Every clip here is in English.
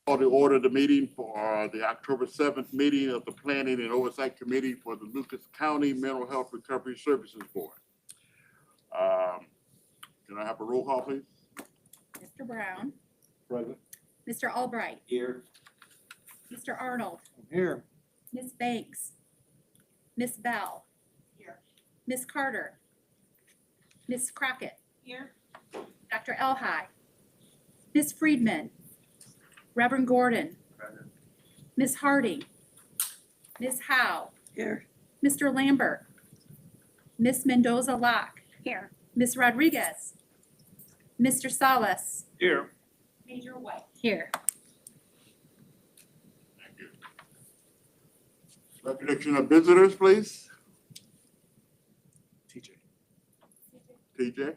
Call to order the meeting for the October 7th meeting of the Planning and Oversight Committee for the Lucas County Mental Health Recovery Services Board. Can I have a roll call, please? Mr. Brown, Present. Mr. Albright, Here. Mr. Arnold, Here. Ms. Banks, Ms. Bell, Here. Ms. Carter, Ms. Crockett, Here. Dr. Elhai, Ms. Friedman, Reverend Gordon, Present. Ms. Harding, Ms. Howe, Here. Mr. Lambert, Ms. Mendoza-Locke, Here. Ms. Rodriguez, Mr. Salas, Here. Major White. Here. Thank you. Recognition of visitors, please. TJ. TJ.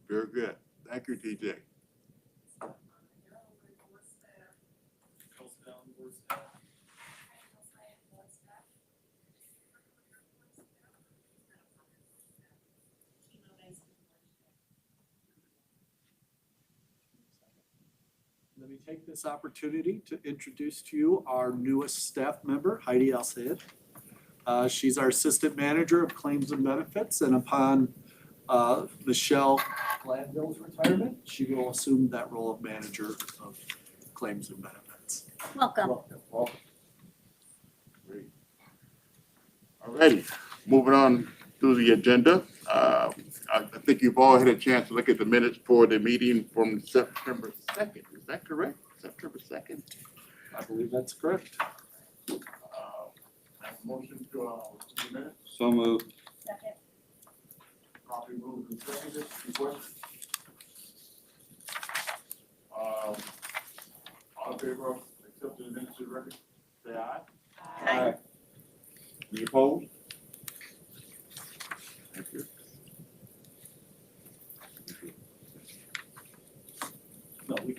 Very good. Thank you, TJ. Let me take this opportunity to introduce to you our newest staff member, Heidi El Sayed. She's our Assistant Manager of Claims and Benefits, and upon Michelle Glanville's retirement, she will assume that role of Manager of Claims and Benefits. Welcome. Welcome. Great. All righty, moving on through the agenda. I think you've all had a chance to look at the minutes for the meeting from September 2nd. Is that correct? September 2nd? I believe that's correct. Have a motion to approve the minutes. So moved. Second. Properly moved and seconded. Any questions? All in favor of accepting the minutes of the record, say aye. Aye. Any opposed? Thank you. No, we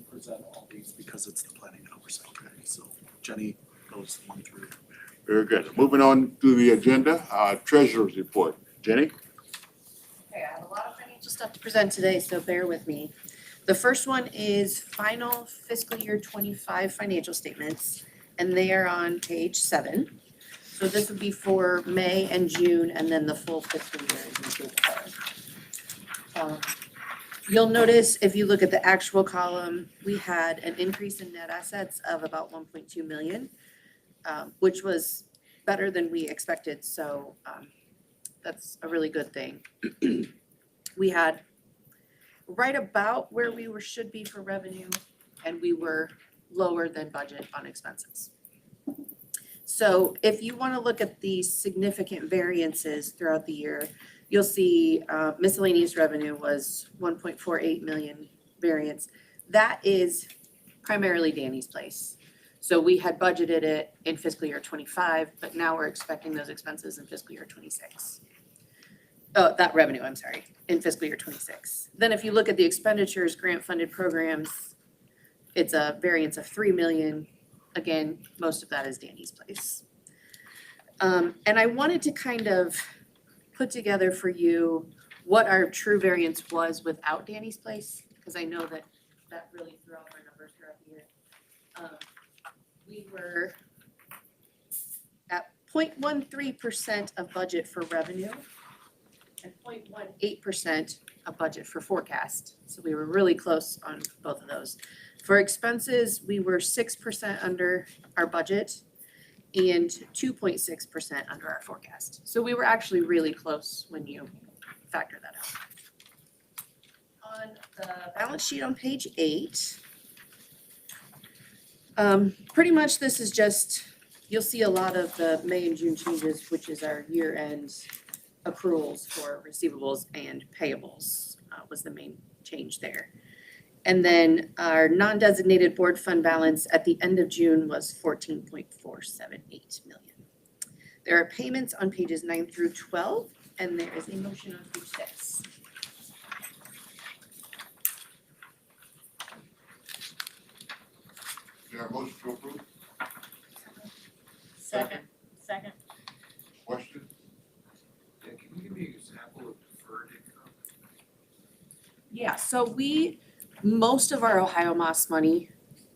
present all these because it's the Planning and Oversight Committee, so Jenny goes one through. Very good. Moving on to the agenda, treasurer's report. Jenny? Okay, I have a lot of financial stuff to present today, so bear with me. The first one is final fiscal year 25 financial statements, and they are on page 7. So this would be for May and June, and then the full fiscal year is included there. You'll notice if you look at the actual column, we had an increase in net assets of about 1.2 million, which was better than we expected, so that's a really good thing. We had right about where we should be for revenue, and we were lower than budget on expenses. So if you want to look at the significant variances throughout the year, you'll see miscellaneous revenue was 1.48 million variance. That is primarily Danny's Place. So we had budgeted it in fiscal year 25, but now we're expecting those expenses in fiscal year 26. That revenue, I'm sorry, in fiscal year 26. Then if you look at the expenditures, grant-funded programs, it's a variance of 3 million. Again, most of that is Danny's Place. And I wanted to kind of put together for you what our true variance was without Danny's Place, because I know that that really threw off our numbers throughout the year. We were at 0.13% of budget for revenue and 0.18% of budget for forecast. So we were really close on both of those. For expenses, we were 6% under our budget and 2.6% under our forecast. So we were actually really close when you factor that out. On the balance sheet on page 8, pretty much this is just, you'll see a lot of the May and June changes, which is our year-end accruals for receivables and payables was the main change there. And then our non-designated board fund balance at the end of June was 14.478 million. There are payments on pages 9 through 12, and there is a motion on page 6. Is there a motion to approve? Second. Question? Yeah, can you give me an example of deferred income? Yeah, so most of our Ohio Moss money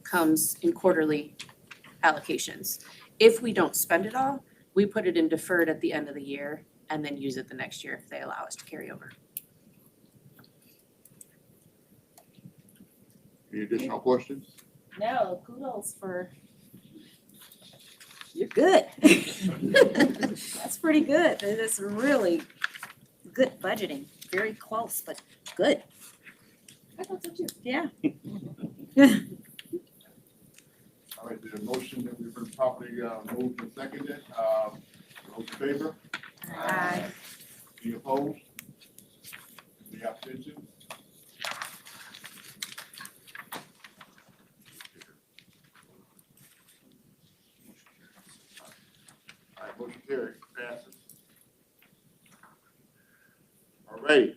comes in quarterly allocations. If we don't spend it all, we put it in deferred at the end of the year and then use it the next year if they allow us to carry over. Any additional questions? No, kudos for. You're good. That's pretty good. It is really good budgeting. Very close, but good. I thought so too. Yeah. All right, the motion that we've been properly moved and seconded, those in favor? Aye. Any opposed? Any abstentions? All right, motion carried, passes. All right.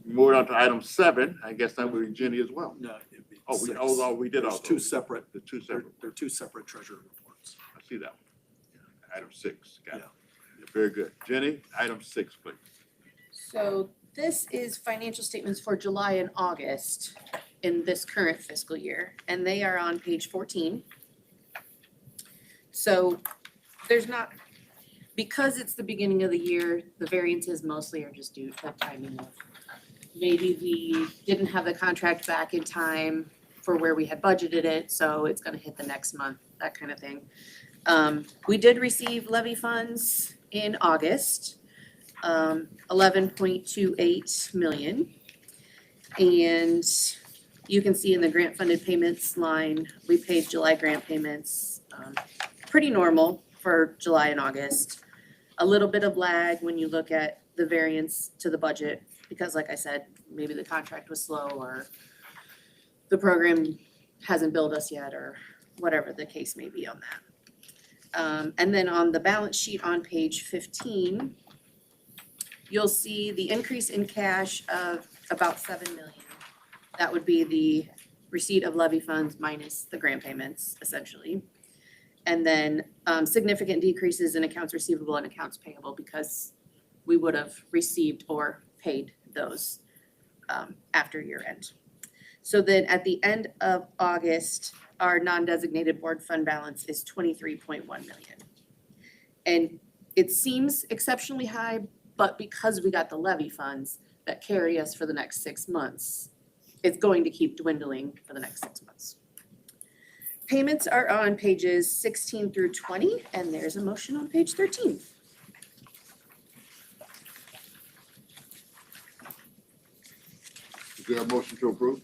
Moving on to item 7, I guess that would be Jenny as well. No, it'd be Oh, six. we did There's also. two separate, The two separate, they're two separate treasurer reports. I see that one. Item 6, got it. Yeah. Very good. Jenny, item 6, please. So this is financial statements for July and August in this current fiscal year, and they are on page 14. So there's not, because it's the beginning of the year, the variances mostly are just due to timing of maybe we didn't have the contract back in time for where we had budgeted it, so it's gonna hit the next month, that kind of thing. We did receive levy funds in August, 11.28 million. And you can see in the grant funded payments line, we paid July grant payments, pretty normal for July and August. A little bit of lag when you look at the variance to the budget, because like I said, maybe the contract was slow or the program hasn't billed us yet or whatever the case may be on that. And then on the balance sheet on page 15, you'll see the increase in cash of about 7 million. That would be the receipt of levy funds minus the grant payments, essentially. And then significant decreases in accounts receivable and accounts payable because we would have received or paid those after year end. So then at the end of August, our non-designated board fund balance is 23.1 million. And it seems exceptionally high, but because we got the levy funds that carry us for the next 6 months, it's going to keep dwindling for the next 6 months. Payments are on pages 16 through 20, and there's a motion on page 13. Is there a motion to approve?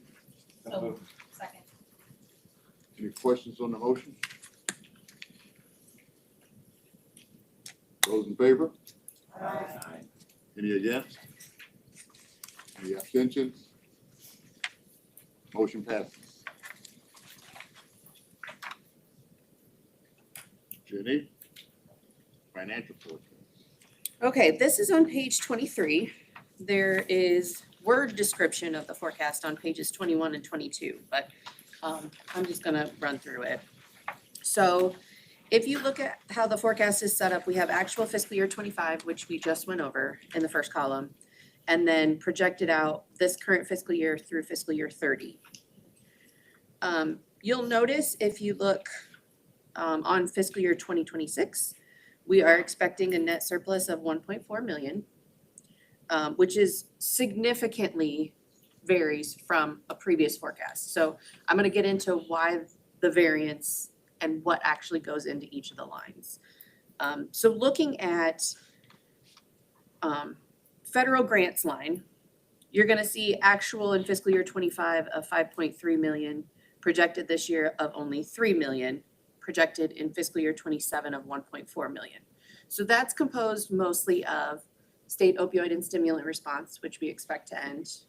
Second. Any questions on the motion? Those in favor? Aye. Any against? Any abstentions? Motion passes. Jenny, financial forecast. Okay, this is on page 23. There is word description of the forecast on pages 21 and 22, but I'm just gonna run through it. So if you look at how the forecast is set up, we have actual fiscal year 25, which we just went over in the first column, and then projected out this current fiscal year through fiscal year 30. You'll notice if you look on fiscal year 2026, we are expecting a net surplus of 1.4 million, which is significantly varies from a previous forecast. So I'm gonna get into why the variance and what actually goes into each of the lines. So looking at federal grants line, you're gonna see actual in fiscal year 25 of 5.3 million, projected this year of only 3 million, projected in fiscal year 27 of 1.4 million. So that's composed mostly of state opioid and stimulant response, which we expect to end.